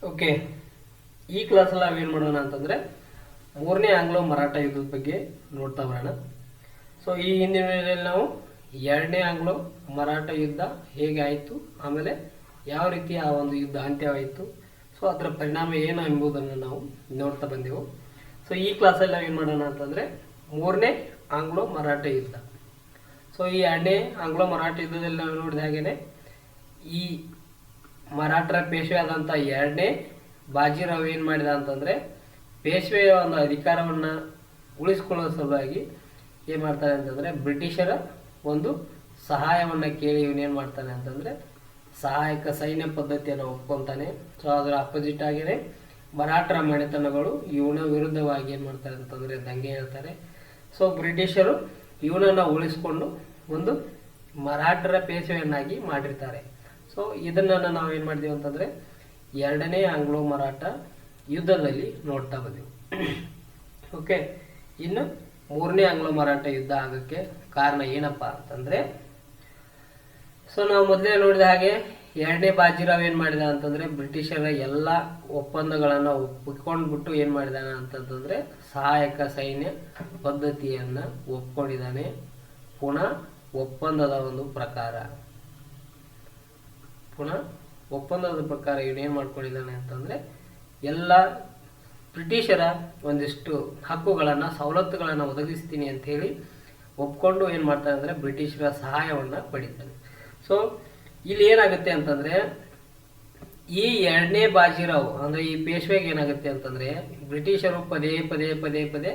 Okay, ಈ ಕ್ಲಾಸಲ್ಲಿ ನಾವೇನು ಮಾಡೋಣ ಅಂತಂದರೆ ಮೂರನೇ ಆಂಗ್ಲೋ ಮರಾಠ ಯುದ್ಧದ ಬಗ್ಗೆ ನೋಡ್ತಾ ಬರೋಣ. ಸೊ ಈ ಹಿಂದಿನ ವಿಡಿಯೋದಲ್ಲಿ ನಾವು ಎರಡನೇ ಆಂಗ್ಲೋ ಮರಾಠ ಯುದ್ಧ ಹೇಗೆ ಆಯಿತು, ಆಮೇಲೆ ಯಾವ ರೀತಿ ಆ ಒಂದು ಯುದ್ಧ ಅಂತ್ಯವಾಯಿತು, ಸೊ ಅದರ ಪರಿಣಾಮ ಏನು ಎಂಬುದನ್ನು ನಾವು ನೋಡ್ತಾ ಬಂದೆವು. ಸೊ ಈ ಕ್ಲಾಸಲ್ಲಿ ನಾವೇನು ಮಾಡೋಣ ಅಂತಂದರೆ ಮೂರನೇ ಆಂಗ್ಲೋ ಮರಾಠ ಯುದ್ಧ. ಸೊ ಈ ಎರಡನೇ ಆಂಗ್ಲೋ ಮರಾಠ ಯುದ್ಧದಲ್ಲಿ ನಾವು ನೋಡಿದ ಹಾಗೇನೆ ಈ ಮರಾಠರ ಪೇಶ್ವೆ ಆದಂಥ ಎರಡನೇ ಬಾಜಿರಾವ್ ಏನು ಮಾಡಿದ ಅಂತಂದರೆ ಪೇಶ್ವೆಯ ಒಂದು ಅಧಿಕಾರವನ್ನು ಉಳಿಸ್ಕೊಳ್ಳೋ ಸಲುವಾಗಿ ಏನು ಮಾಡ್ತಾನೆ ಅಂತಂದರೆ ಬ್ರಿಟಿಷರ ಒಂದು ಸಹಾಯವನ್ನು ಕೇಳಿ ಇವನೇನು ಮಾಡ್ತಾನೆ ಅಂತಂದರೆ ಸಹಾಯಕ ಸೈನ್ಯ ಪದ್ಧತಿಯನ್ನು ಒಪ್ಕೊತಾನೆ. ಸೊ ಅದರ ಅಪೋಸಿಟ್ ಆಗಿಯೇ ಮರಾಠರ ಮನೆತನಗಳು ಇವನ ವಿರುದ್ಧವಾಗಿ ಏನು ಮಾಡ್ತಾರೆ ಅಂತಂದರೆ ದಂಗೆ ಹೇಳ್ತಾರೆ. ಸೊ ಬ್ರಿಟಿಷರು ಇವನನ್ನು ಉಳಿಸ್ಕೊಂಡು ಒಂದು ಮರಾಠರ ಪೇಶ್ವೆಯನ್ನಾಗಿ ಮಾಡಿರ್ತಾರೆ. ಸೊ ಇದನ್ನು ನಾವು ಏನು ಮಾಡ್ತೀವಿ ಅಂತಂದರೆ ಎರಡನೇ ಆಂಗ್ಲೋ ಮರಾಠ ಯುದ್ಧದಲ್ಲಿ ನೋಡ್ತಾ ಬಂದೆವು. ಓಕೆ, ಇನ್ನು ಮೂರನೇ ಆಂಗ್ಲೋ ಮರಾಠ ಯುದ್ಧ ಆಗೋಕ್ಕೆ ಕಾರಣ ಏನಪ್ಪ ಅಂತಂದರೆ, ಸೊ ನಾವು ಮೊದಲೇ ನೋಡಿದ ಹಾಗೆ ಎರಡನೇ ಬಾಜಿರಾವ್ ಏನು ಮಾಡಿದ ಅಂತಂದರೆ ಬ್ರಿಟಿಷರ ಎಲ್ಲ ಒಪ್ಪಂದಗಳನ್ನು ಒಪ್ಪಿಕೊಂಡ್ಬಿಟ್ಟು ಏನು ಮಾಡಿದಾನೆ ಅಂತಂತಂದರೆ ಸಹಾಯಕ ಸೈನ್ಯ ಪದ್ಧತಿಯನ್ನು ಒಪ್ಕೊಂಡಿದ್ದಾನೆ. ಪುನಃ ಒಪ್ಪಂದದ ಒಂದು ಪ್ರಕಾರ ಇವನೇನು ಮಾಡ್ಕೊಂಡಿದ್ದಾನೆ ಅಂತಂದರೆ ಎಲ್ಲ ಬ್ರಿಟಿಷರ ಒಂದಿಷ್ಟು ಹಕ್ಕುಗಳನ್ನು ಸವಲತ್ತುಗಳನ್ನು ಒದಗಿಸ್ತೀನಿ ಅಂಥೇಳಿ ಒಪ್ಕೊಂಡು ಏನು ಮಾಡ್ತಾನೆ ಅಂದರೆ ಬ್ರಿಟಿಷರ ಸಹಾಯವನ್ನು ಪಡಿತಾನೆ. ಸೊ ಇಲ್ಲಿ ಏನಾಗುತ್ತೆ ಅಂತಂದರೆ ಈ ಎರಡನೇ ಬಾಜಿರಾವ್ ಅಂದರೆ ಈ ಪೇಶ್ವೆಗೆ ಏನಾಗುತ್ತೆ ಅಂತಂದರೆ ಬ್ರಿಟಿಷರು ಪದೇ ಪದೇ ಪದೇ ಪದೇ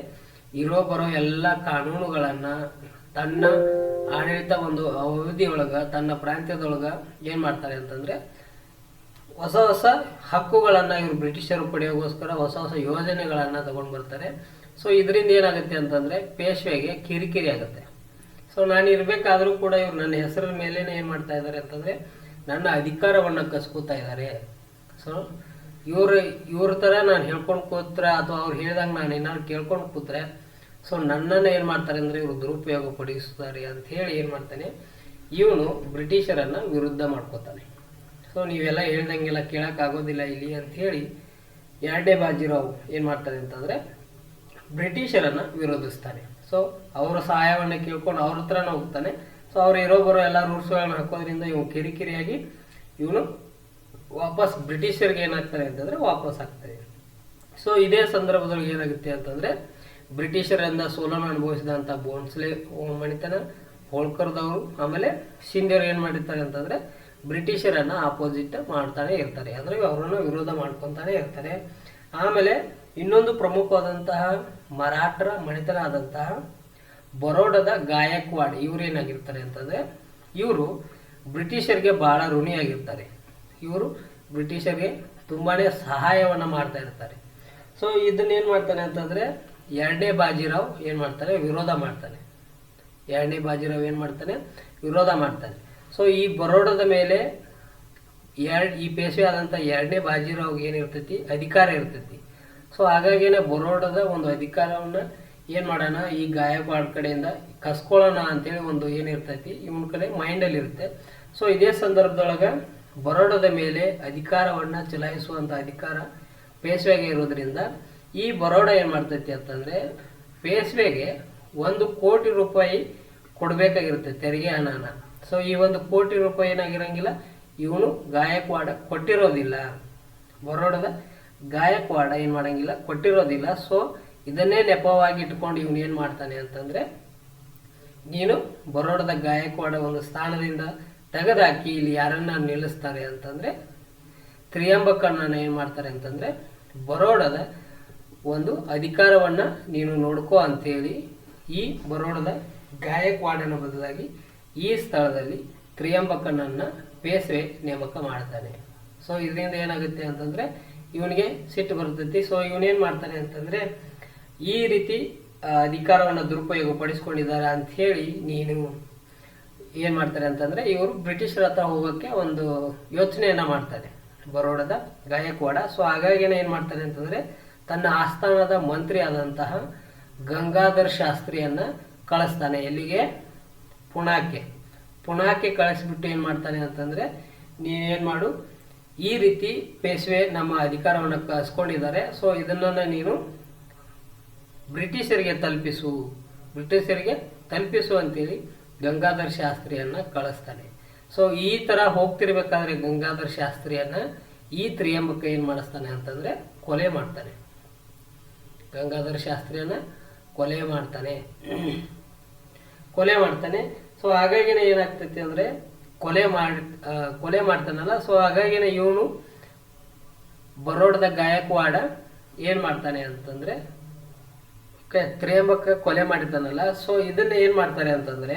ಇರೋ ಬರೋ ಎಲ್ಲ ಕಾನೂನುಗಳನ್ನು ತನ್ನ ಆಡಳಿತ ಒಂದು ಅವಧಿಯೊಳಗೆ ತನ್ನ ಪ್ರಾಂತ್ಯದೊಳಗೆ ಏನು ಮಾಡ್ತಾರೆ ಅಂತಂದರೆ ಹೊಸ ಹೊಸ ಹಕ್ಕುಗಳನ್ನು ಇವರು ಬ್ರಿಟಿಷರು ಪಡೆಯೋಗೋಸ್ಕರ ಹೊಸ ಹೊಸ ಯೋಜನೆಗಳನ್ನು ತಗೊಂಡು ಬರ್ತಾರೆ. ಸೊ ಇದರಿಂದ ಏನಾಗುತ್ತೆ ಅಂತಂದರೆ ಪೇಶ್ವೆಗೆ ಕಿರಿಕಿರಿ ಆಗುತ್ತೆ. ಸೊ ನಾನು ಇರಬೇಕಾದ್ರೂ ಕೂಡ ಇವ್ರು ನನ್ನ ಹೆಸರ ಮೇಲೇ ಏನು ಮಾಡ್ತಾ ಇದ್ದಾರೆ ಅಂತಂದರೆ ನನ್ನ ಅಧಿಕಾರವನ್ನು ಕಸ್ಕೋತಾ ಇದ್ದಾರೆ. ಸೊ ಇವ್ರ ಥರ ನಾನು ಹೇಳ್ಕೊಂಡು ಕೂತ್ರೆ ಅಥವಾ ಅವ್ರು ಹೇಳಿದಾಗ ನಾನು ಏನಾದ್ರು ಕೇಳ್ಕೊಂಡು ಕೂತ್ರೆ ಸೊ ನನ್ನನ್ನು ಏನು ಮಾಡ್ತಾರೆ ಅಂದರೆ ಇವರು ದುರುಪಯೋಗ ಪಡಿಸ್ತಾರೆ ಅಂತ ಹೇಳಿ ಏನು ಮಾಡ್ತಾನೆ, ಇವನು ಬ್ರಿಟಿಷರನ್ನು ವಿರುದ್ಧ ಮಾಡ್ಕೋತಾನೆ. ಸೊ ನೀವೆಲ್ಲ ಹೇಳ್ದಂಗೆಲ್ಲ ಕೇಳೋಕ್ಕಾಗೋದಿಲ್ಲ ಇಲ್ಲಿ ಅಂಥೇಳಿ ಎರಡನೇ ಬಾಜಿರಾವ್ ಏನು ಮಾಡ್ತಾನೆ ಅಂತಂದರೆ ಬ್ರಿಟಿಷರನ್ನು ವಿರೋಧಿಸ್ತಾನೆ. ಸೊ ಅವರ ಸಹಾಯವನ್ನು ಕೇಳ್ಕೊಂಡು ಅವ್ರ ಹತ್ರನ ಹೋಗ್ತಾನೆ. ಸೊ ಅವ್ರು ಇರೋ ಬರೋ ಎಲ್ಲ ರೂಲ್ಸ್ಗಳನ್ನು ಹಾಕೋದ್ರಿಂದ ಇವನು ಕಿರಿಕಿರಿಯಾಗಿ ಇವನು ವಾಪಸ್ ಬ್ರಿಟಿಷರಿಗೆ ಏನಾಗ್ತಾನೆ ಅಂತಂದರೆ ವಾಪಸ್ ಆಗ್ತಾನೆ. ಸೊ ಇದೇ ಸಂದರ್ಭದಲ್ಲಿ ಏನಾಗುತ್ತೆ ಅಂತಂದರೆ ಬ್ರಿಟಿಷರಿಂದ ಸೋಲನ್ನು ಅನುಭವಿಸಿದಂಥ ಬೋನ್ಸ್ಲೆ ಮಣಿತನ ಹೋಳ್ಕರ್ದವರು ಆಮೇಲೆ ಶಿಂದೆರು ಏನು ಮಾಡಿರ್ತಾರೆ ಅಂತಂದರೆ ಬ್ರಿಟಿಷರನ್ನು ಆಪೋಸಿಟ್ ಮಾಡ್ತಾನೆ ಇರ್ತಾರೆ, ಅಂದರೆ ಅವರನ್ನು ವಿರೋಧ ಮಾಡ್ಕೊತಾನೆ ಇರ್ತಾರೆ. ಆಮೇಲೆ ಇನ್ನೊಂದು ಪ್ರಮುಖವಾದಂತಹ ಮರಾಠರ ಮಣಿತನ ಆದಂತಹ ಬರೋಡದ ಗಾಯಕ್ವಾಡ್ ಇವರೇನಾಗಿರ್ತಾರೆ ಅಂತಂದರೆ ಇವರು ಬ್ರಿಟಿಷರಿಗೆ ಭಾಳ ಋಣಿಯಾಗಿರ್ತಾರೆ. ಇವರು ಬ್ರಿಟಿಷರಿಗೆ ತುಂಬಾ ಸಹಾಯವನ್ನು ಮಾಡ್ತಾ ಇರ್ತಾರೆ. ಸೊ ಇದನ್ನೇನು ಮಾಡ್ತಾನೆ ಅಂತಂದರೆ ಎರಡನೇ ಬಾಜಿರಾವ್ ಏನು ಮಾಡ್ತಾನೆ, ವಿರೋಧ ಮಾಡ್ತಾನೆ. ಸೊ ಈ ಬರೋಡದ ಮೇಲೆ ಈ ಪೇಶ್ವೆ ಆದಂಥ ಎರಡನೇ ಬಾಜಿರಾವ್ಗೆ ಏನಿರ್ತೈತಿ, ಅಧಿಕಾರ ಇರ್ತೈತಿ. ಸೊ ಹಾಗಾಗಿನೇ ಬರೋಡದ ಒಂದು ಅಧಿಕಾರವನ್ನು ಏನು ಮಾಡೋಣ, ಈ ಗಾಯಕ್ವಾಡ್ ಕಡೆಯಿಂದ ಕಸ್ಕೊಳ್ಳೋಣ ಅಂತೇಳಿ ಒಂದು ಏನಿರ್ತೈತಿ ಇವನ ಕಡೆ ಮೈಂಡಲ್ಲಿ ಇರುತ್ತೆ. ಸೊ ಇದೇ ಸಂದರ್ಭದೊಳಗೆ ಬರೋಡದ ಮೇಲೆ ಅಧಿಕಾರವನ್ನು ಚಲಾಯಿಸುವಂಥ ಅಧಿಕಾರ ಪೇಶ್ವೆಗೆ ಇರೋದ್ರಿಂದ ಈ ಬರೋಡ ಏನು ಮಾಡ್ತೈತಿ ಅಂತಂದರೆ ಪೇಶ್ವೆಗೆ 1 ಕೋಟಿ ರೂಪಾಯಿ ಕೊಡಬೇಕಾಗಿರುತ್ತೆ ತೆರಿಗೆ ಹಣನ. ಸೊ ಈ 1 ಕೋಟಿ ರೂಪಾಯಿ ಏನಾಗಿರಂಗಿಲ್ಲ, ಇವನು ಗಾಯಕ್ವಾಡ ಕೊಟ್ಟಿರೋದಿಲ್ಲ, ಬರೋಡದ ಗಾಯಕ್ವಾಡ ಏನು ಮಾಡಂಗಿಲ್ಲ, ಕೊಟ್ಟಿರೋದಿಲ್ಲ. ಸೊ ಇದನ್ನೇ ನೆಪವಾಗಿ ಇಟ್ಕೊಂಡು ಇವನು ಏನು ಮಾಡ್ತಾನೆ ಅಂತಂದರೆ ನೀನು ಬರೋಡದ ಗಾಯಕ್ವಾಡ ಒಂದು ಸ್ಥಾನದಿಂದ ತೆಗೆದಾಕಿ ಇಲ್ಲಿ ಯಾರನ್ನ ನಿಲ್ಲಿಸ್ತಾರೆ ಅಂತಂದರೆ ತ್ರಿಯಂಬಕಣ್ಣನ ಏನು ಮಾಡ್ತಾರೆ ಅಂತಂದರೆ ಬರೋಡದ ಒಂದು ಅಧಿಕಾರವನ್ನು ನೀನು ನೋಡ್ಕೋ ಅಂಥೇಳಿ ಈ ಬರೋಡದ ಗಾಯಕ್ವಾಡನ ಬದಲಾಗಿ ಈ ಸ್ಥಳದಲ್ಲಿ ತ್ರಿಯಂಬಕನನ್ನು ಪೇಶ್ವೆ ನೇಮಕ ಮಾಡ್ತಾನೆ. ಸೊ ಇದರಿಂದ ಏನಾಗುತ್ತೆ ಅಂತಂದರೆ ಇವನಿಗೆ ಸಿಟ್ಟು ಬರ್ತೈತಿ. ಸೊ ಇವನೇನು ಮಾಡ್ತಾನೆ ಅಂತಂದರೆ ಈ ರೀತಿ ಅಧಿಕಾರವನ್ನು ದುರುಪಯೋಗ ಪಡಿಸ್ಕೊಂಡಿದ್ದಾರೆ ಅಂಥೇಳಿ ನೀನು ಏನು ಮಾಡ್ತಾರೆ ಅಂತಂದರೆ ಇವರು ಬ್ರಿಟಿಷರ ಹತ್ರ ಹೋಗೋಕ್ಕೆ ಒಂದು ಯೋಚನೆಯನ್ನು ಮಾಡ್ತಾನೆ ಬರೋಡದ ಗಾಯಕ್ವಾಡ. ಸೊ ಹಾಗಾಗಿನೇ ಏನು ಮಾಡ್ತಾನೆ ಅಂತಂದರೆ ತನ್ನ ಆಸ್ಥಾನದ ಮಂತ್ರಿ ಆದಂತಹ ಗಂಗಾಧರ್ ಶಾಸ್ತ್ರಿಯನ್ನು ಕಳಿಸ್ತಾನೆ. ಎಲ್ಲಿಗೆ? ಪುಣಾಕ್ಕೆ ಕಳಿಸ್ಬಿಟ್ಟು ಏನು ಮಾಡ್ತಾನೆ ಅಂತಂದರೆ ನೀನೇನು ಮಾಡು, ಈ ರೀತಿ ಪೇಶ್ವೆ ನಮ್ಮ ಅಧಿಕಾರವನ್ನು ಕಸ್ಕೊಂಡಿದ್ದಾರೆ. ಸೊ ಇದನ್ನ ನೀನು ಬ್ರಿಟಿಷರಿಗೆ ತಲುಪಿಸು ಅಂತೇಳಿ ಗಂಗಾಧರ್ ಶಾಸ್ತ್ರಿಯನ್ನ ಕಳಿಸ್ತಾನೆ. ಸೊ ಈ ತರ ಹೋಗ್ತಿರ್ಬೇಕಾದ್ರೆ ಗಂಗಾಧರ್ ಶಾಸ್ತ್ರಿಯನ್ನ ಈ ತ್ರಿಯಂಬಕ ಏನ್ ಮಾಡಿಸ್ತಾನೆ ಅಂತಂದ್ರೆ ಕೊಲೆ ಮಾಡ್ತಾನೆ. ಗಂಗಾಧರ್ ಶಾಸ್ತ್ರಿಯನ್ನ ಕೊಲೆ ಮಾಡ್ತಾನೆ. ಸೊ ಹಾಗಾಗಿನೇ ಏನಾಗ್ತೈತಿ ಅಂದ್ರೆ ಕೊಲೆ ಮಾಡ್ತಾನಲ್ಲ. ಸೊ ಹಾಗಾಗಿನೇ ಇವನು ಬರೋಡದ ಗಾಯಕ್ವಾಡ ಏನ್ ಮಾಡ್ತಾನೆ ಅಂತಂದ್ರೆ ತ್ರಿಯಂಬಕ ಕೊಲೆ ಮಾಡಿದ್ದಾನಲ್ಲ. ಸೊ ಇದನ್ನ ಏನ್ ಮಾಡ್ತಾರೆ ಅಂತಂದ್ರೆ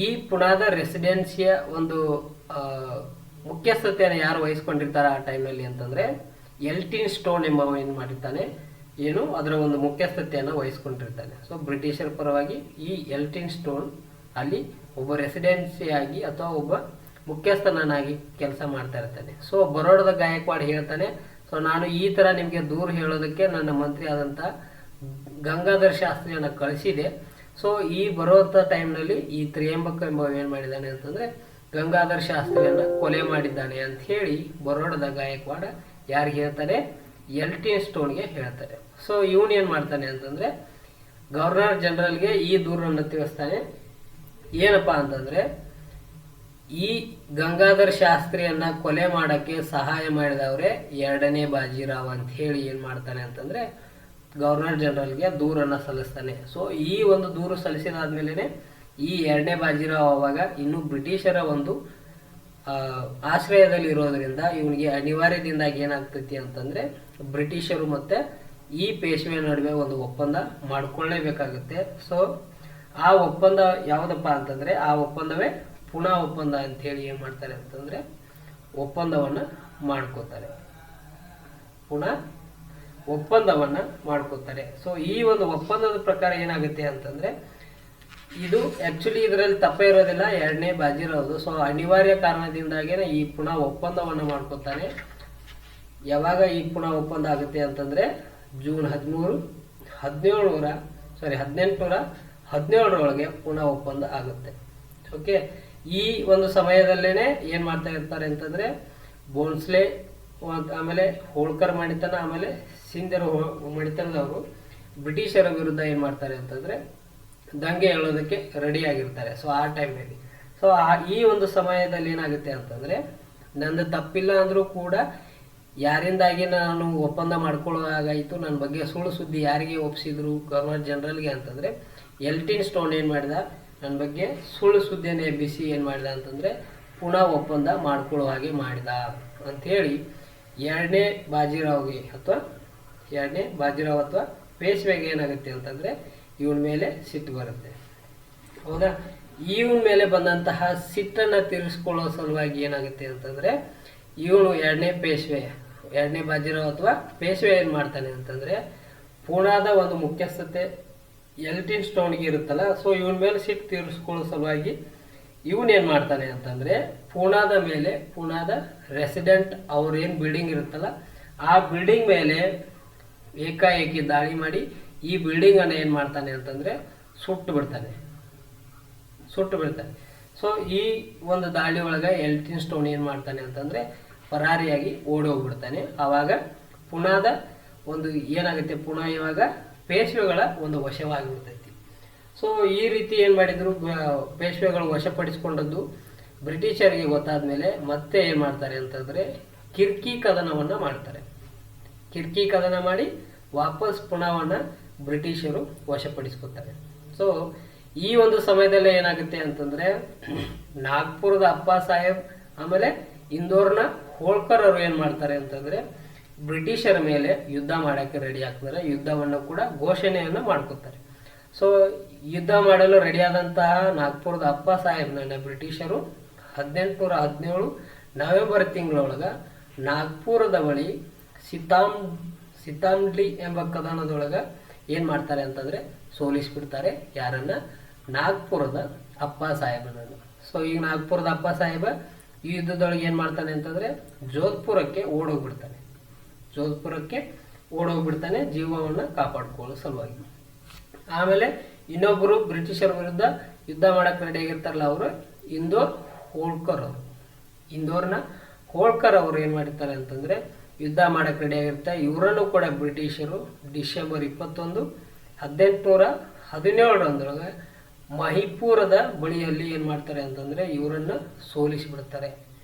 ಈ ಪುಣಾದ ರೆಸಿಡೆನ್ಸಿಯ ಒಂದು ಮುಖ್ಯಸ್ಥತೆಯನ್ನು ಯಾರು ವಹಿಸ್ಕೊಂಡಿರ್ತಾರ ಆ ಟೈಮ್ನಲ್ಲಿ ಅಂತಂದ್ರೆ ಎಲ್ಟಿನ್ ಸ್ಟೋನ್ ಎಂಬವ ಏನ್ ಮಾಡಿರ್ತಾನೆ, ಅದರ ಒಂದು ಮುಖ್ಯಸ್ಥತೆಯನ್ನು ವಹಿಸ್ಕೊಂಡಿರ್ತಾನೆ. ಸೊ ಬ್ರಿಟಿಷರ ಪರವಾಗಿ ಈ ಎಲ್ಟಿನ್ ಸ್ಟೋನ್ ಅಲ್ಲಿ ಒಬ್ಬ ರೆಸಿಡೆನ್ಸಿಯಾಗಿ ಅಥವಾ ಒಬ್ಬ ಮುಖ್ಯಸ್ಥನಾಗಿ ಕೆಲಸ ಮಾಡ್ತಾ ಇರ್ತಾನೆ. ಸೊ ಬರೋಡದ ಗಾಯಕ್ವಾಡ್ ಹೇಳ್ತಾನೆ, ಸೊ ನಾನು ಈ ತರ ನಿಮ್ಗೆ ದೂರ ಹೇಳೋದಕ್ಕೆ ನನ್ನ ಮಂತ್ರಿ ಆದಂತ ಗಂಗಾಧರ್ ಶಾಸ್ತ್ರಿಯನ್ನ ಕಳಿಸಿದೆ. ಸೊ ಈ ಬರುವಂತ ಟೈಮ್ನಲ್ಲಿ ಈ ತ್ರಿಯಂಬಕ ಎಂಬ ಏನ್ ಮಾಡಿದ್ದಾನೆ ಅಂತಂದ್ರೆ ಗಂಗಾಧರ್ ಶಾಸ್ತ್ರಿಯನ್ನ ಕೊಲೆ ಮಾಡಿದ್ದಾನೆ ಅಂತ ಹೇಳಿ ಬರೋಡದ ಗಾಯಕ್ವಾಡ ಯಾರಿಗೆ ಹೇಳ್ತಾರೆ, ಎಲ್ಟಿನ್ ಸ್ಟೋನ್ಗೆ ಹೇಳ್ತಾರೆ. ಸೊ ಇವನ್ ಏನ್ ಮಾಡ್ತಾನೆ ಅಂತಂದ್ರೆ ಗವರ್ನರ್ ಜನರಲ್ಗೆ ಈ ದೂರನ್ನು ತಿಳಿಸ್ತಾನೆ. ಏನಪ್ಪಾ ಅಂತಂದ್ರೆ ಈ ಗಂಗಾಧರ್ ಶಾಸ್ತ್ರಿಯನ್ನ ಕೊಲೆ ಮಾಡಕ್ಕೆ ಸಹಾಯ ಮಾಡಿದವ್ರೆ ಎರಡನೇ ಬಾಜಿರಾವ್ ಅಂತ ಹೇಳಿ ಏನ್ ಮಾಡ್ತಾನೆ ಅಂತಂದ್ರೆ ಗವರ್ನರ್ ಜನರಲ್ಗೆ ದೂರನ್ನ ಸಲ್ಲಿಸ್ತಾನೆ. ಸೊ ಈ ಒಂದು ದೂರು ಸಲ್ಲಿಸಿದಾದ್ಮೇಲೆ ಈ ಎರಡನೇ ಬಾಜಿರಾವ್ ಅವಾಗ ಇನ್ನು ಬ್ರಿಟಿಷರ ಒಂದು ಆಶ್ರಯದಲ್ಲಿ ಇರೋದ್ರಿಂದ ಇವನಿಗೆ ಅನಿವಾರ್ಯದಿಂದಾಗಿ ಏನಾಗ್ತೈತಿ ಅಂತಂದ್ರೆ ಬ್ರಿಟಿಷರು ಮತ್ತೆ ಈ ಪೇಶ್ವೆ ನಡುವೆ ಒಂದು ಒಪ್ಪಂದ ಮಾಡ್ಕೊಳ್ಳೇಬೇಕಾಗುತ್ತೆ. ಸೊ ಆ ಒಪ್ಪಂದ ಯಾವ್ದಪ್ಪ ಅಂತಂದ್ರೆ ಆ ಒಪ್ಪಂದವೇ ಪುಣಾ ಒಪ್ಪಂದ ಅಂತ ಹೇಳಿ ಏನ್ ಮಾಡ್ತಾರೆ ಅಂತಂದ್ರೆ ಒಪ್ಪಂದವನ್ನ ಮಾಡ್ಕೋತಾರೆ. ಸೊ ಈ ಒಂದು ಒಪ್ಪಂದದ ಪ್ರಕಾರ ಏನಾಗುತ್ತೆ ಅಂತಂದ್ರೆ ಇದು ಆಕ್ಚುಲಿ ಇದರಲ್ಲಿ ತಪ್ಪೇ ಇರೋದಿಲ್ಲ, ಎರಡನೇ ಬಾಜಿರಾವ್ದು. ಸೊ ಅನಿವಾರ್ಯ ಕಾರಣದಿಂದಾಗೇನೆ ಈ ಪುಣಾ ಒಪ್ಪಂದವನ್ನ ಮಾಡ್ಕೋತಾನೆ. ಯಾವಾಗ ಈ ಪುಣಾ ಒಪ್ಪಂದ ಆಗುತ್ತೆ ಅಂತಂದ್ರೆ ಜೂನ್ 1817 ಪುಣಾ ಒಪ್ಪಂದ ಆಗುತ್ತೆ. ಓಕೆ, ಈ ಒಂದು ಸಮಯದಲ್ಲೇನೆ ಏನ್ ಮಾಡ್ತಾ ಇರ್ತಾರೆ ಅಂತಂದ್ರೆ ಬೋನ್ಸ್ಲೆ ಆಮೇಲೆ ಹೋಳ್ಕರ್ ಮಣಿತನ ಆಮೇಲೆ ಸಿಂಧರ ಮಣಿತನದವರು ಬ್ರಿಟಿಷರ ವಿರುದ್ಧ ಏನ್ ಮಾಡ್ತಾರೆ ಅಂತಂದ್ರೆ ದಂಗೆ ಹೇಳೋದಕ್ಕೆ ರೆಡಿ ಆಗಿರ್ತಾರೆ. ಸೊ ಆ ಟೈಮ್ನಲ್ಲಿ ಸೊ ಈ ಒಂದು ಸಮಯದಲ್ಲಿ ಏನಾಗುತ್ತೆ ಅಂತಂದ್ರೆ ನಂದು ತಪ್ಪಿಲ್ಲ ಅಂದ್ರೂ ಕೂಡ ಯಾರಿಂದಾಗಿ ನಾನು ಒಪ್ಪಂದ ಮಾಡ್ಕೊಳ್ಳೋದಾಗಾಯಿತು, ನನ್ನ ಬಗ್ಗೆ ಸುಳ್ಳು ಸುದ್ದಿ ಯಾರಿಗೆ ಒಪ್ಪಿಸಿದ್ರು ಗವರ್ನರ್ ಜನರಲ್ಗೆ ಅಂತಂದ್ರೆ ಎಲ್ಟಿನ್ ಸ್ಟೋನ್ ಏನ್ ಮಾಡಿದ, ನನ್ನ ಬಗ್ಗೆ ಸುಳ್ಳು ಸುದ್ದಿಯನ್ನು ಎಬ್ಬಿಸಿ ಏನ್ ಮಾಡಿದ ಅಂತಂದ್ರೆ ಪುನಃ ಒಪ್ಪಂದ ಮಾಡ್ಕೊಳ್ಳೋ ಹಾಗೆ ಮಾಡಿದ ಅಂತ ಹೇಳಿ ಎರಡನೇ ಬಾಜಿರಾವ್ ಅಥವಾ ಪೇಶ್ವೆಗೆ ಏನಾಗುತ್ತೆ ಅಂತಂದ್ರೆ ಇವನ ಮೇಲೆ ಸಿಟ್ಟು ಬರುತ್ತೆ. ಹೌದಾ, ಇವನ ಮೇಲೆ ಬಂದಂತಹ ಸಿಟ್ಟನ್ನ ತೀರಿಸ್ಕೊಳ್ಳೋ ಸಲುವಾಗಿ ಏನಾಗುತ್ತೆ ಅಂತಂದ್ರೆ ಇವನು ಎರಡನೇ ಬಾಜಿರಾವ್ ಅಥವಾ ಪೇಶ್ವೆ ಏನ್ ಮಾಡ್ತಾನೆ ಅಂತಂದ್ರೆ ಪೂನಾದ ಒಂದು ಮುಖ್ಯಸ್ಥತೆ ಎಲ್ಟಿನ್ ಸ್ಟೋನ್ಗೆ ಇರುತ್ತಲ್ಲ. ಸೊ ಇವನ ಮೇಲೆ ಸಿಟ್ಟು ತೀರಿಸ್ಕೊಳ್ಳೋ ಸಲುವಾಗಿ ಇವನ್ ಏನ್ ಮಾಡ್ತಾನೆ ಅಂತಂದ್ರೆ ಪೂನಾದ ರೆಸಿಡೆಂಟ್ ಅವ್ರ ಏನ್ ಬಿಲ್ಡಿಂಗ್ ಇರುತ್ತಲ್ಲ ಆ ಬಿಲ್ಡಿಂಗ್ ಮೇಲೆ ಏಕಾಏಕಿ ದಾಳಿ ಮಾಡಿ ಈ ಬಿಲ್ಡಿಂಗ್ ಅನ್ನ ಏನ್ ಮಾಡ್ತಾನೆ ಅಂತಂದ್ರೆ ಸುಟ್ಟು ಬಿಡ್ತಾನೆ. ಸೊ ಈ ಒಂದು ದಾಳಿ ಒಳಗೆ ಎಲ್ಟಿನ್ ಸ್ಟೋನ್ ಏನ್ ಮಾಡ್ತಾನೆ ಅಂತಂದ್ರೆ ಪರಾರಿಯಾಗಿ ಓಡಿ ಹೋಗ್ಬಿಡ್ತಾನೆ. ಆವಾಗ ಪುನಾದ ಒಂದು ಏನಾಗುತ್ತೆ, ಪುನಃ ಇವಾಗ ಪೇಶ್ವೆಗಳ ಒಂದು ವಶವಾಗಿಬಿಡ್ತೈತಿ. ಸೊ ಈ ರೀತಿ ಏನ್ ಮಾಡಿದ್ರು, ಪೇಶ್ವೆಗಳು ವಶಪಡಿಸಿಕೊಂಡದ್ದು ಬ್ರಿಟಿಷರಿಗೆ ಗೊತ್ತಾದ್ಮೇಲೆ ಮತ್ತೆ ಏನ್ ಮಾಡ್ತಾರೆ ಅಂತಂದ್ರೆ ಕಿರ್ಕಿ ಕದನವನ್ನ ಮಾಡ್ತಾರೆ. ಕಿರ್ಕಿ ಕದನ ಮಾಡಿ ವಾಪಸ್ ಪುಣಾವನ್ನ ಬ್ರಿಟಿಷರು ವಶಪಡಿಸ್ಕೊತಾರೆ. ಸೊ ಈ ಒಂದು ಸಮಯದಲ್ಲೇ ಏನಾಗುತ್ತೆ ಅಂತಂದ್ರೆ ನಾಗ್ಪುರದ ಅಪ್ಪ ಸಾಹೇಬ್ ಆಮೇಲೆ ಇಂದೋರ್ನ ಹೋಳ್ಕರ್ ಅವರು ಏನ್ ಮಾಡ್ತಾರೆ ಅಂತಂದ್ರೆ ಬ್ರಿಟಿಷರ ಮೇಲೆ ಯುದ್ಧ ಮಾಡಕ್ಕೆ ರೆಡಿ ಆಗ್ತಾರೆ. ಯುದ್ಧವನ್ನು ಕೂಡ ಘೋಷಣೆಯನ್ನು ಮಾಡ್ಕೋತಾರೆ. ಸೊ ಯುದ್ಧ ಮಾಡಲು ರೆಡಿಯಾದಂತಹ ನಾಗ್ಪುರದ ಅಪ್ಪ ಸಾಹೇಬ್ನ ಬ್ರಿಟಿಷರು 1817 ನವೆಂಬರ್ ತಿಂಗಳೊಳಗ ನಾಗ್ಪುರದ ಬಳಿ ಸಿತಾಂಡ್ಲಿ ಎಂಬ ಕದನದೊಳಗ ಏನ್ ಮಾಡ್ತಾರೆ ಅಂತಂದ್ರೆ ಸೋಲಿಸ್ಬಿಡ್ತಾರೆ. ಯಾರನ್ನ? ನಾಗ್ಪುರದ ಅಪ್ಪ ಸಾಹೇಬನನ್ನು. ಸೊ ಈಗ ನಾಗ್ಪುರದ ಅಪ್ಪ ಸಾಹೇಬ ಈ ಯುದ್ಧದೊಳಗೆ ಏನ್ ಮಾಡ್ತಾನೆ ಅಂತಂದ್ರೆ ಜೋಧ್ಪುರಕ್ಕೆ ಓಡೋಗ್ಬಿಡ್ತಾನೆ ಜೀವವನ್ನ ಕಾಪಾಡ್ಕೊಳ್ಳೋ ಸಲುವಾಗಿ. ಆಮೇಲೆ ಇನ್ನೊಬ್ಬರು ಬ್ರಿಟಿಷರ ವಿರುದ್ಧ ಯುದ್ಧ ಮಾಡಕ್ ರೆಡಿ ಆಗಿರ್ತಾರಲ್ಲ ಅವರು ಇಂದೋರ್ ಹೋಳ್ಕರ್ ಅವರು. ಇಂದೋರ್ನ ಹೋಳ್ಕರ್ ಅವರು ಏನು ಮಾಡಿರ್ತಾರೆ ಅಂತಂದರೆ ಯುದ್ಧ ಮಾಡೋಕ್ಕೆ ರೆಡಿಯಾಗಿರ್ತಾರೆ. ಇವರನ್ನು ಕೂಡ ಬ್ರಿಟಿಷರು ಡಿಸೆಂಬರ್ 21, 1817 ಮಹಿಪುರದ ಬಳಿಯಲ್ಲಿ ಏನು ಮಾಡ್ತಾರೆ ಅಂತಂದರೆ ಇವರನ್ನು ಸೋಲಿಸಿಬಿಡ್ತಾರೆ.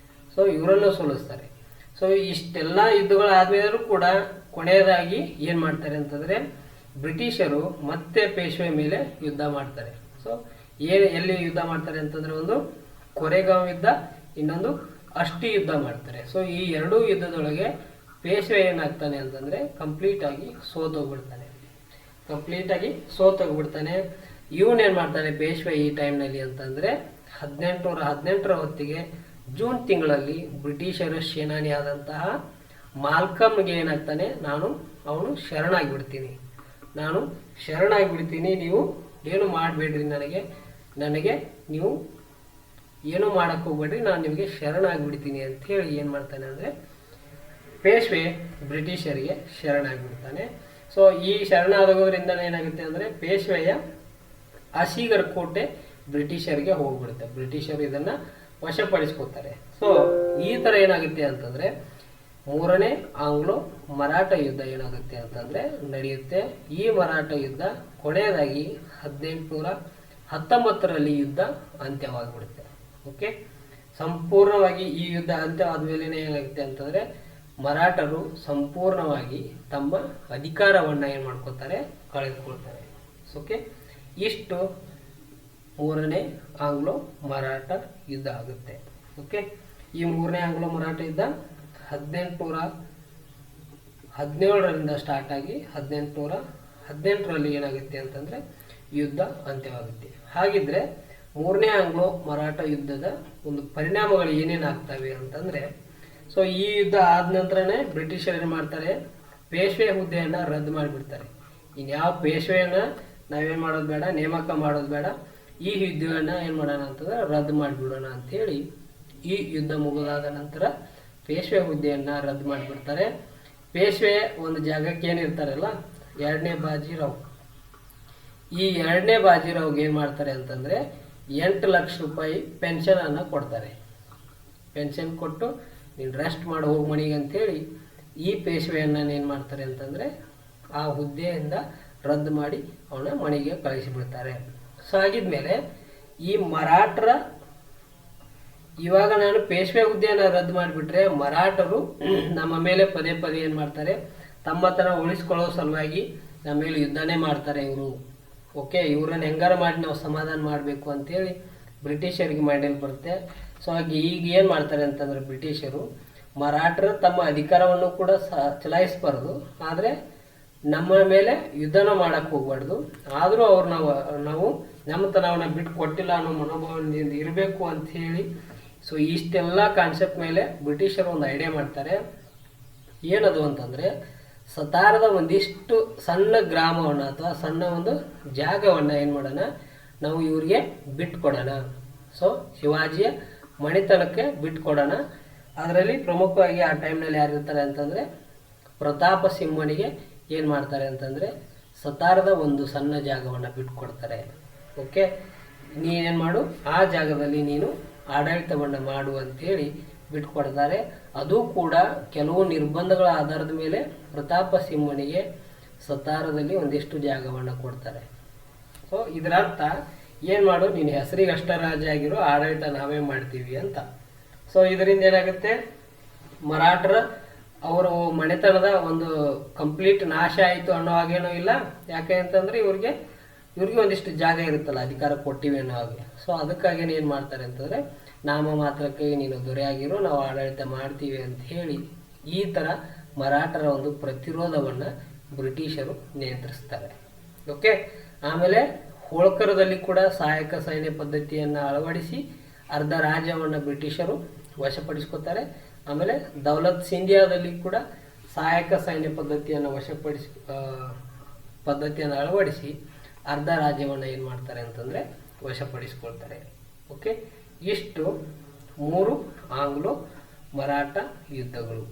ಸೊ ಇವರನ್ನು ಸೋಲಿಸ್ತಾರೆ. ಸೊ ಇಷ್ಟೆಲ್ಲ ಯುದ್ಧಗಳಾದ್ಮೇಲೂ ಕೂಡ ಕೊನೆಯದಾಗಿ ಏನು ಮಾಡ್ತಾರೆ ಅಂತಂದರೆ ಬ್ರಿಟಿಷರು ಮತ್ತೆ ಪೇಶ್ವೆ ಮೇಲೆ ಯುದ್ಧ ಮಾಡ್ತಾರೆ. ಸೊ ಎಲ್ಲಿ ಯುದ್ಧ ಮಾಡ್ತಾರೆ ಅಂತಂದರೆ ಒಂದು ಕೊರೆಗಾಂವ್ ಯುದ್ಧ, ಇನ್ನೊಂದು ಅಷ್ಟಿ ಯುದ್ಧ ಮಾಡ್ತಾರೆ. ಸೊ ಈ ಎರಡೂ ಯುದ್ಧದೊಳಗೆ ಪೇಶ್ವೆ ಏನಾಗ್ತಾನೆ ಅಂತಂದರೆ ಕಂಪ್ಲೀಟಾಗಿ ಸೋತೋಗ್ಬಿಡ್ತಾನೆ. ಇವನೇನು ಮಾಡ್ತಾನೆ ಪೇಶ್ವೆ ಈ ಟೈಮ್ನಲ್ಲಿ ಅಂತಂದರೆ 1818 ಹೊತ್ತಿಗೆ ಜೂನ್ ತಿಂಗಳಲ್ಲಿ ಬ್ರಿಟಿಷರ ಸೇನಾನಿಯಾದಂತಹ ಮಾಲ್ಕಮ್ಗೆ ಏನಾಗ್ತಾನೆ, ಅವನು ಶರಣಾಗಿಬಿಡ್ತೀನಿ, ನೀವು ಏನು ಮಾಡಬೇಡ್ರಿ, ನನಗೆ ನೀವು ಏನು ಮಾಡಕ್ಕೆ ಹೋಗ್ಬೇಡ್ರಿ, ನಾನು ನಿಮಗೆ ಶರಣಾಗಿಬಿಡ್ತೀನಿ ಅಂಥೇಳಿ ಏನು ಮಾಡ್ತಾನೆ ಅಂದರೆ ಪೇಶ್ವೆ ಬ್ರಿಟಿಷರಿಗೆ ಶರಣಾಗಿಬಿಡ್ತಾನೆ. ಸೊ ಈ ಶರಣಾಗೋದ್ರಿಂದ ಏನಾಗುತ್ತೆ ಅಂದರೆ ಪೇಶ್ವೆಯ ಅಸಿಗರ್ ಕೋಟೆ ಬ್ರಿಟಿಷರಿಗೆ ಹೋಗ್ಬಿಡುತ್ತೆ. ಬ್ರಿಟಿಷರು ಇದನ್ನು ವಶಪಡಿಸ್ಕೋತಾರೆ. ಸೊ ಈ ಥರ ಏನಾಗುತ್ತೆ ಅಂತಂದರೆ ಮೂರನೇ ಆಂಗ್ಲೋ ಮರಾಠ ಯುದ್ಧ ಏನಾಗುತ್ತೆ ಅಂತಂದರೆ ನಡೆಯುತ್ತೆ. ಈ ಮರಾಠ ಯುದ್ಧ ಕೊನೆಯದಾಗಿ 1819 ಯುದ್ಧ ಅಂತ್ಯವಾಗಿಬಿಡುತ್ತೆ. ಓಕೆ, ಸಂಪೂರ್ಣವಾಗಿ ಈ ಯುದ್ಧ ಅಂತ್ಯವಾದ ಮೇಲೆ ಏನಾಗುತ್ತೆ ಅಂತಂದರೆ ಮರಾಠರು ಸಂಪೂರ್ಣವಾಗಿ ತಮ್ಮ ಅಧಿಕಾರವನ್ನು ಏನು ಮಾಡ್ಕೋತಾರೆ, ಕಳೆದುಕೊಳ್ತಾರೆ. ಓಕೆ, ಇಷ್ಟು ಮೂರನೇ ಆಂಗ್ಲೋ ಮರಾಠ ಯುದ್ಧ ಆಗುತ್ತೆ. ಓಕೆ, ಈ ಮೂರನೇ ಆಂಗ್ಲೋ ಮರಾಠ ಯುದ್ಧ 1817 ಸ್ಟಾರ್ಟ್ ಆಗಿ 1818 ಏನಾಗುತ್ತೆ ಅಂತಂದರೆ ಯುದ್ಧ ಅಂತ್ಯವಾಗುತ್ತೆ. ಹಾಗಿದ್ರೆ ಮೂರನೇ ಆಂಗ್ಲೋ ಮರಾಠ ಯುದ್ಧದ ಒಂದು ಪರಿಣಾಮಗಳು ಏನೇನಾಗ್ತವೆ ಅಂತಂದರೆ, ಸೊ ಈ ಯುದ್ಧ ಆದ ನಂತರನೇ ಬ್ರಿಟಿಷರು ಏನು ಮಾಡ್ತಾರೆ, ಪೇಶ್ವೆ ಹುದ್ದೆಯನ್ನು ರದ್ದು ಮಾಡಿಬಿಡ್ತಾರೆ. ಇನ್ಯಾವ ಪೇಶ್ವೆಯನ್ನು ನಾವೇನು ಮಾಡೋದು ಬೇಡ, ನೇಮಕ ಮಾಡೋದು ಬೇಡ, ಈ ಯುದ್ಧವನ್ನು ಏನು ಮಾಡೋಣ ಅಂತಂದ್ರೆ ರದ್ದು ಮಾಡಿಬಿಡೋಣ ಅಂಥೇಳಿ ಈ ಯುದ್ಧ ಮುಗಿದಾದ ನಂತರ ಪೇಶ್ವೆ ಹುದ್ದೆಯನ್ನು ರದ್ದು ಮಾಡಿಬಿಡ್ತಾರೆ. ಪೇಶ್ವೆ ಒಂದು ಜಾಗಕ್ಕೆ ಏನಿರ್ತಾರಲ್ಲ, ಎರಡನೇ ಬಾಜಿರಾವ್, ಈ ಎರಡನೇ ಬಾಜಿರಾವ್ಗೆ ಏನು ಮಾಡ್ತಾರೆ ಅಂತಂದರೆ 8 ಲಕ್ಷ ರೂಪಾಯಿ ಪೆನ್ಷನನ್ನು ಕೊಡ್ತಾರೆ. ಪೆನ್ಷನ್ ಕೊಟ್ಟು ನೀನು ರೆಸ್ಟ್ ಮಾಡಿ ಹೋಗಿ ಮನೆಗೆ ಅಂಥೇಳಿ ಈ ಪೇಶ್ವೆಯನ್ನು ಏನು ಮಾಡ್ತಾರೆ ಅಂತಂದರೆ ಆ ಹುದ್ದೆಯಿಂದ ರದ್ದು ಮಾಡಿ ಅವನ ಮನೆಗೆ ಕಳಿಸಿಬಿಡ್ತಾರೆ. ಸೊ ಆಗಿದ್ಮೇಲೆ ಈ ಮರಾಠರ ಇವಾಗ ನಾನು ಪೇಶ್ವೆ ಹುದ್ದೆಯನ್ನು ರದ್ದು ಮಾಡಿಬಿಟ್ರೆ ಮರಾಠರು ನಮ್ಮ ಮೇಲೆ ಪದೇ ಪದೇ ಏನು ಮಾಡ್ತಾರೆ, ತಮ್ಮ ಥರ ಉಳಿಸ್ಕೊಳ್ಳೋ ಸಲುವಾಗಿ ನಮ್ಮ ಮೇಲೆ ಯುದ್ಧನೇ ಮಾಡ್ತಾರೆ ಇವರು. ಓಕೆ, ಇವ್ರನ್ನ ಹೆಂಗಾರ ಮಾಡಿ ನಾವು ಸಮಾಧಾನ ಮಾಡಬೇಕು ಅಂತೇಳಿ ಬ್ರಿಟಿಷರಿಗೆ ಮೈಂಡಲ್ಲಿ ಬರುತ್ತೆ. ಸೊ ಹಾಗೆ ಈಗ ಏನು ಮಾಡ್ತಾರೆ ಅಂತಂದರೆ ಬ್ರಿಟಿಷರು ಮರಾಠರು ತಮ್ಮ ಅಧಿಕಾರವನ್ನು ಕೂಡ ಚಲಾಯಿಸಬಾರ್ದು, ಆದರೆ ನಮ್ಮ ಮೇಲೆ ಯುದ್ಧನ ಮಾಡಕ್ಕೆ ಹೋಗ್ಬಾರ್ದು, ಆದರೂ ಅವ್ರು ನಾವು ನಮ್ಮ ತನವನ್ನ ಬಿಟ್ಟು ಕೊಟ್ಟಿಲ್ಲ ಅನ್ನೋ ಮನೋಭಾವದಿಂದ ಇರಬೇಕು ಅಂಥೇಳಿ. ಸೊ ಇಷ್ಟೆಲ್ಲ ಕಾನ್ಸೆಪ್ಟ್ ಮೇಲೆ ಬ್ರಿಟಿಷರು ಒಂದು ಐಡಿಯಾ ಮಾಡ್ತಾರೆ. ಏನದು ಅಂತಂದರೆ ಸತಾರದ ಒಂದಿಷ್ಟು ಸಣ್ಣ ಗ್ರಾಮವನ್ನು ಅಥವಾ ಸಣ್ಣ ಒಂದು ಜಾಗವನ್ನು ಏನು ಮಾಡೋಣ, ನಾವು ಇವ್ರಿಗೆ ಬಿಟ್ಕೊಡೋಣ. ಸೊ ಶಿವಾಜಿಯ ಮಣಿತನಕ್ಕೆ ಬಿಟ್ಕೊಡೋಣ. ಅದರಲ್ಲಿ ಪ್ರಮುಖವಾಗಿ ಆ ಟೈಮ್ನಲ್ಲಿ ಯಾರಿರ್ತಾರೆ ಅಂತಂದರೆ ಪ್ರತಾಪ ಸಿಂಹನಿಗೆ ಏನು ಮಾಡ್ತಾರೆ ಅಂತಂದರೆ ಸತಾರದ ಒಂದು ಸಣ್ಣ ಜಾಗವನ್ನು ಬಿಟ್ಕೊಡ್ತಾರೆ. ಓಕೆ, ನೀನೇನು ಮಾಡು, ಆ ಜಾಗದಲ್ಲಿ ನೀನು ಆಡಳಿತವನ್ನು ಮಾಡು ಅಂಥೇಳಿ ಬಿಟ್ಕೊಡ್ತಾರೆ. ಅದು ಕೂಡ ಕೆಲವು ನಿರ್ಬಂಧಗಳ ಆಧಾರದ ಮೇಲೆ ಪ್ರತಾಪ ಸಿಂಹನಿಗೆ ಸತಾರದಲ್ಲಿ ಒಂದಿಷ್ಟು ಜಾಗವನ್ನು ಕೊಡ್ತಾರೆ. ಸೊ ಇದರರ್ಥ ಏನು ಮಾಡು, ನೀನು ಹೆಸರಿಗೆ ಅಷ್ಟ ರಾಜ ಆಗಿರೋ, ಆಡಳಿತ ನಾವೇ ಮಾಡ್ತೀವಿ ಅಂತ. ಸೊ ಇದರಿಂದ ಏನಾಗುತ್ತೆ, ಮರಾಠರ ಅವರು ಮನೆತನದ ಒಂದು ಕಂಪ್ಲೀಟ್ ನಾಶ ಆಯಿತು ಅನ್ನೋ ಹಾಗೇನೂ ಇಲ್ಲ. ಯಾಕೆ ಅಂತಂದರೆ ಇವ್ರಿಗೆ ಒಂದಿಷ್ಟು ಜಾಗ ಇರುತ್ತಲ್ಲ, ಅಧಿಕಾರ ಕೊಟ್ಟಿವಿ ಅನ್ನೋ ಹಾಗೆ. ಸೊ ಅದಕ್ಕಾಗಿ ಏನು ಮಾಡ್ತಾರೆ ಅಂತಂದರೆ ನಾಮ ಮಾತ್ರಕ್ಕೆ ನೀನು ದೊರೆಯಾಗಿರೋ, ನಾವು ಆಡಳಿತ ಮಾಡ್ತೀವಿ ಅಂತ ಹೇಳಿ ಈ ಥರ ಮರಾಠರ ಒಂದು ಪ್ರತಿರೋಧವನ್ನು ಬ್ರಿಟಿಷರು ನಿಯಂತ್ರಿಸ್ತಾರೆ. ಓಕೆ, ಆಮೇಲೆ ಹೋಳ್ಕರದಲ್ಲಿ ಕೂಡ ಸಹಾಯಕ ಸೈನ್ಯ ಪದ್ಧತಿಯನ್ನು ಅಳವಡಿಸಿ ಅರ್ಧ ರಾಜ್ಯವನ್ನು ಬ್ರಿಟಿಷರು ವಶಪಡಿಸ್ಕೋತಾರೆ. ಆಮೇಲೆ ದೌಲತ್ ಸಿಂಧಿಯಾದಲ್ಲಿ ಕೂಡ ಸಹಾಯಕ ಸೈನ್ಯ ಪದ್ಧತಿಯನ್ನು ಅಳವಡಿಸಿ ಅರ್ಧ ರಾಜ್ಯವನ್ನು ಏನು ಮಾಡ್ತಾರೆ ಅಂತಂದರೆ ವಶಪಡಿಸ್ಕೊಳ್ತಾರೆ. ಓಕೆ, ಇಷ್ಟು 3 ಆಂಗ್ಲೋ ಮರಾಠ ಯುದ್ಧಗಳು.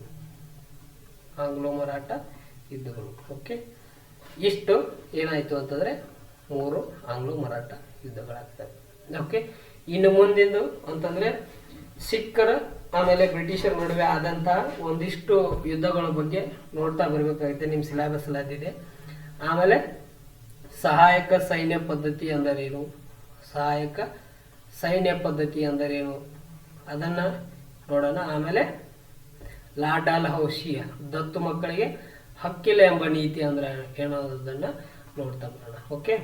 ಓಕೆ, ಇಷ್ಟು ಏನಾಯಿತು ಅಂತಂದರೆ 3 ಆಂಗ್ಲೋ ಮರಾಠ ಯುದ್ಧಗಳಾಗ್ತವೆ. ಓಕೆ, ಇನ್ನು ಮುಂದಿಂದು ಅಂತಂದರೆ ಸಿಖ್ಖರ ಆಮೇಲೆ ಬ್ರಿಟಿಷರ ನಡುವೆ ಆದಂತಹ ಒಂದಿಷ್ಟು ಯುದ್ಧಗಳ ಬಗ್ಗೆ ನೋಡ್ತಾ ಬರಬೇಕಾಗುತ್ತೆ. ನಿಮ್ಮ ಸಿಲೆಬಸ್ ಅಲ್ಲಿ ಅದಿದೆ. ಆಮೇಲೆ ಸಹಾಯಕ ಸೈನ್ಯ ಪದ್ಧತಿ ಅಂದರೇನು, ಸಹಾಯಕ ಸೈನ್ಯ ಪದ್ಧತಿ ಅಂದರೇನು ಅದನ್ನ ನೋಡೋಣ. ಆಮೇಲೆ ಲಾ ಡಾಲ್ಹೌಸಿಯ ದತ್ತು ಮಕ್ಕಳಿಗೆ ಹಕ್ಕಿಲ್ಲ ಎಂಬ ನೀತಿ ಅಂದ್ರೆ ಏನೋದನ್ನ ನೋಡ್ತಾ ಬರೋಣ. ಓಕೆ,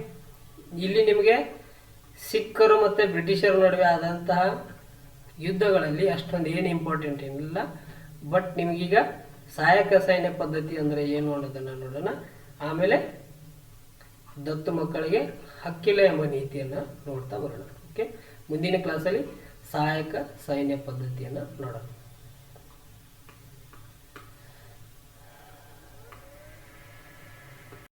ಇಲ್ಲಿ ನಿಮಗೆ ಸಿಖ್ಖರು ಮತ್ತು ಬ್ರಿಟಿಷರ ನಡುವೆ ಆದಂತಹ ಯುದ್ಧಗಳಲ್ಲಿ ಅಷ್ಟೊಂದು ಏನು ಇಂಪಾರ್ಟೆಂಟ್ ಏನಿಲ್ಲ. ಬಟ್ ನಿಮಗೀಗ ಸಹಾಯಕ ಸೈನ್ಯ ಪದ್ಧತಿ ಅಂದರೆ ಏನು ಅನ್ನೋದನ್ನು ನೋಡೋಣ. ಆಮೇಲೆ ದತ್ತು ಮಕ್ಕಳಿಗೆ ಹಕ್ಕಿಲ್ಲ ಎಂಬ ನೀತಿಯನ್ನು ನೋಡ್ತಾ ಬರೋಣ. ಓಕೆ, ಮುಂದಿನ ಕ್ಲಾಸಲ್ಲಿ ಸಹಾಯಕ ಸೈನ್ಯ ಪದ್ಧತಿಯನ್ನು ನೋಡೋಣ.